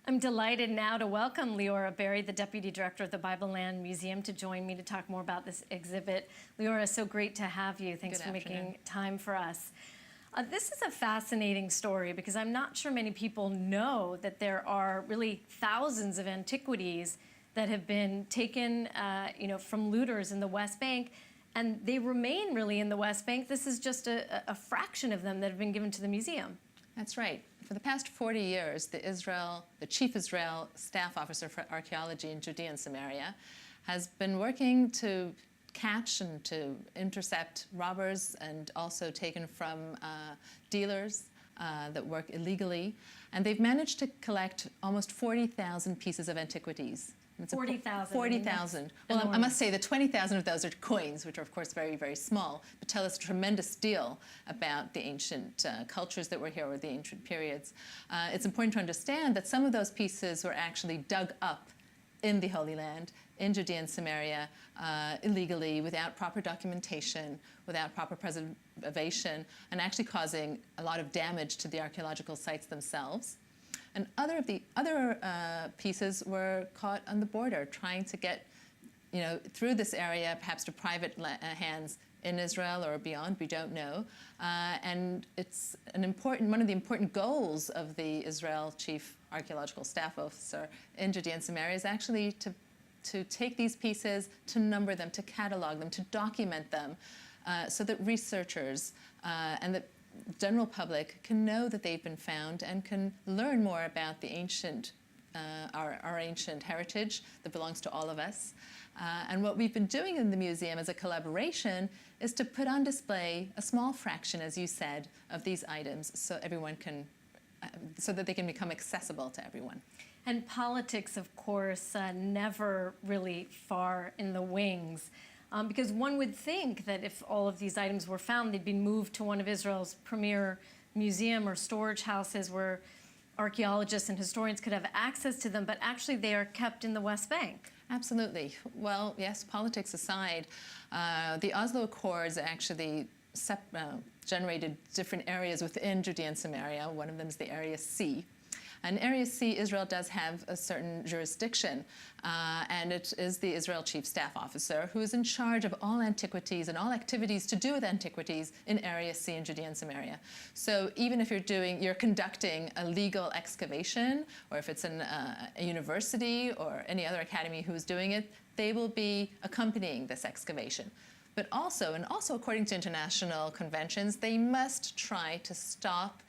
I'm delighted now to welcome Leora Berry, the Deputy Director of the Bible Land Museum, to join me to talk more about this exhibit. Leora, so great to have you. Thanks for making time for us. This is a fascinating story because I'm not sure many people know that there are really thousands of antiquities that have been taken from looters in the West Bank, and they remain really in the West Bank. This is just a fraction of them that have been given to the museum. That's right. For the past 40 years, the Chief Israel Staff Officer for Archaeology in Judea and Samaria has been working to catch and to intercept robbers and also taken from dealers that work illegally. And they've managed to collect almost 40,000 pieces of antiquities. 40,000. 40,000. Well, I must say that 20,000 of those are coins, which are, of course, very, very small, but tell us a tremendous deal about the ancient cultures that were here or the ancient periods. It's important to understand that some of those pieces were actually dug up in the Holy Land, in Judea and Samaria, illegally, without proper documentation, without proper preservation, and actually causing a lot of damage to the archaeological sites themselves. And other pieces were caught on the border, trying to get, through this area, perhaps to private hands in Israel or beyond. We don't know. And it's one of the important goals of the Israel Chief Archaeological Staff Officer in Judea and Samaria is actually to take these pieces, to number them, to catalog them, to document them, so that researchers and the general public can know that they've been found and can learn more about the ancient, our ancient heritage that belongs to all of us. And what we've been doing in the museum as a collaboration is to put on display a small fraction, as you said, of these items so everyone can, so that they can become accessible to everyone. And politics, of course, never really far in the wings. Because one would think that if all of these items were found, they'd be moved to one of Israel's premier museum or storage houses where archaeologists and historians could have access to them, but actually they are kept in the West Bank. Absolutely. Well, yes, politics aside, the Oslo Accords actually generated different areas within Judea and Samaria. One of them is the Area C. In Area C, Israel does have a certain jurisdiction, and it is the Israel Chief Staff Officer who is in charge of all antiquities and all activities to do with antiquities in Area C in Judea and Samaria. So even if you're conducting a legal excavation, or if it's a university or any other academy who's doing it, they will be accompanying this excavation. But also according to international conventions, they must try to stop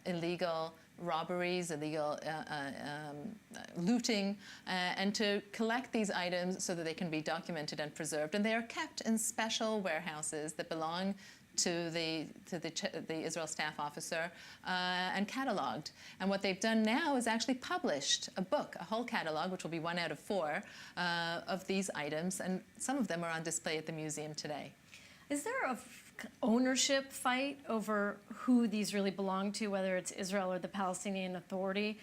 illegal robberies, illegal looting, and to collect these items so that they can be documented and preserved. And they are kept in special warehouses that belong to the Israel Staff Officer and cataloged. And what they've done now is actually published a book, a whole catalog, which will be 1 out of 4 of these items, and some of them are on display at the museum today. Is there a ownership fight over who these really belong to, whether it's Israel or the Palestinian Authority?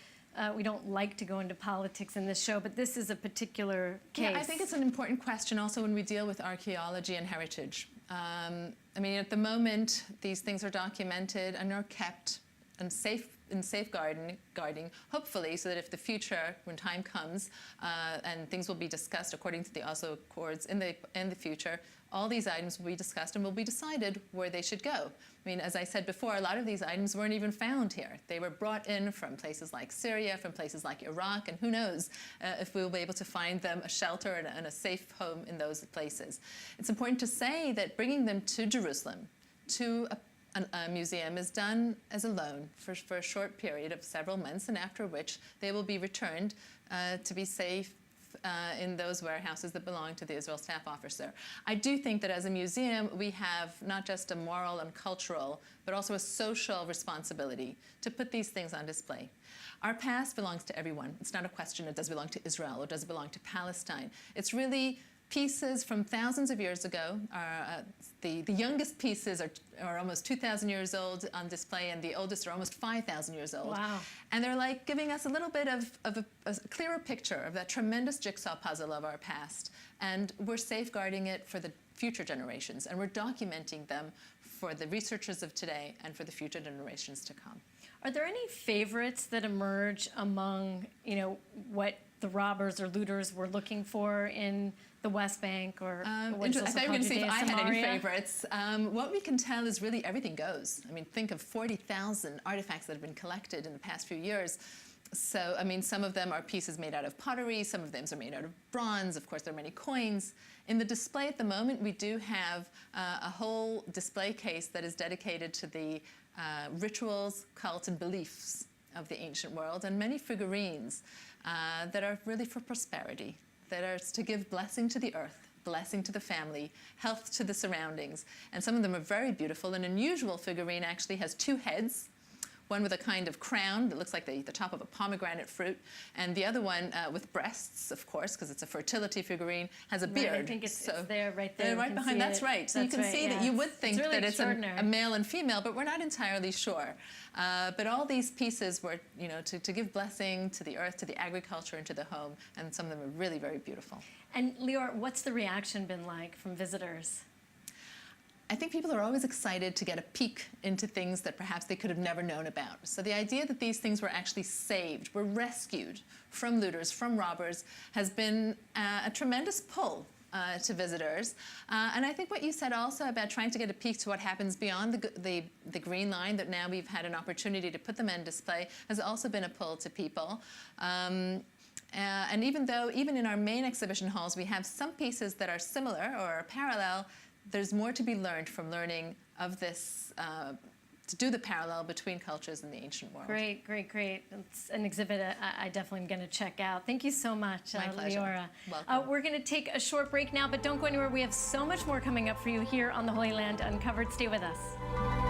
We don't like to go into politics in this show, but this is a particular case. Yeah, I think it's an important question also when we deal with archaeology and heritage. I mean, at the moment, these things are documented and are kept and safeguarding, hopefully, so that if the future, when time comes, and things will be discussed according to the Oslo Accords in the future, all these items will be discussed and will be decided where they should go. I mean, as I said before, a lot of these items weren't even found here. They were brought in from places like Syria, from places like Iraq, and who knows if we will be able to find them a shelter and a safe home in those places. It's important to say that bringing them to Jerusalem, to a museum, is done as a loan for a short period of several months, and after which they will be returned to be safe in those warehouses that belong to the Israel Staff Officer. I do think that as a museum, we have not just a moral and cultural, but also a social responsibility to put these things on display. Our past belongs to everyone. It's not a question of does it belong to Israel or does it belong to Palestine. It's really pieces from thousands of years ago. The youngest pieces are almost 2,000 years old on display, and the oldest are almost 5,000 years old. Wow. And they're like giving us a little bit of a clearer picture of that tremendous jigsaw puzzle of our past. And we're safeguarding it for the future generations, and we're documenting them for the researchers of today and for the future generations to come. Are there any favorites that emerge among, what the robbers or looters were looking for in the West Bank or what's also I thought you were called going to see Judea if I and had any Samaria? favorites. What we can tell is really everything goes. I mean, think of 40,000 artifacts that have been collected in the past few years. So, I mean, some of them are pieces made out of pottery, some of them are made out of bronze, of course there are many coins. In the display at the moment, we do have a whole display case that is dedicated to the rituals, cults, and beliefs of the ancient world, and many figurines that are really for prosperity, that are to give blessing to the earth, blessing to the family, health to the surroundings. And some of them are very beautiful. An unusual figurine actually has two heads, one with a kind of crown that looks like the top of a pomegranate fruit, and the other one with breasts, of course, because it's a fertility figurine, has a beard. Right, I think it's there, right there. Right behind, that's right. So you can see that you would think really that it's a male and female, but we're not entirely sure. But all these pieces were, to give blessing to the earth, to the agriculture, and to the home, and some of them are really very beautiful. And Leora, what's the reaction been like from visitors? I think people are always excited to get a peek into things that perhaps they could have never known about. So the idea that these things were actually saved, were rescued from looters, from robbers, has been a tremendous pull to visitors. And I think what you said also about trying to get a peek to what happens beyond the green line, that now we've had an opportunity to put them in display, has also been a pull to people. And even in our main exhibition halls, we have some pieces that are similar or are parallel. There's more to be learned from learning of this, to do the parallel between cultures in the ancient world. Great, great, great. It's an exhibit I definitely am going to check out. Thank you so much, My pleasure. Leora. Welcome. We're going to take a short break now, but don't go anywhere. We have so much more coming up for you here on the Holy Land Uncovered. Stay with us.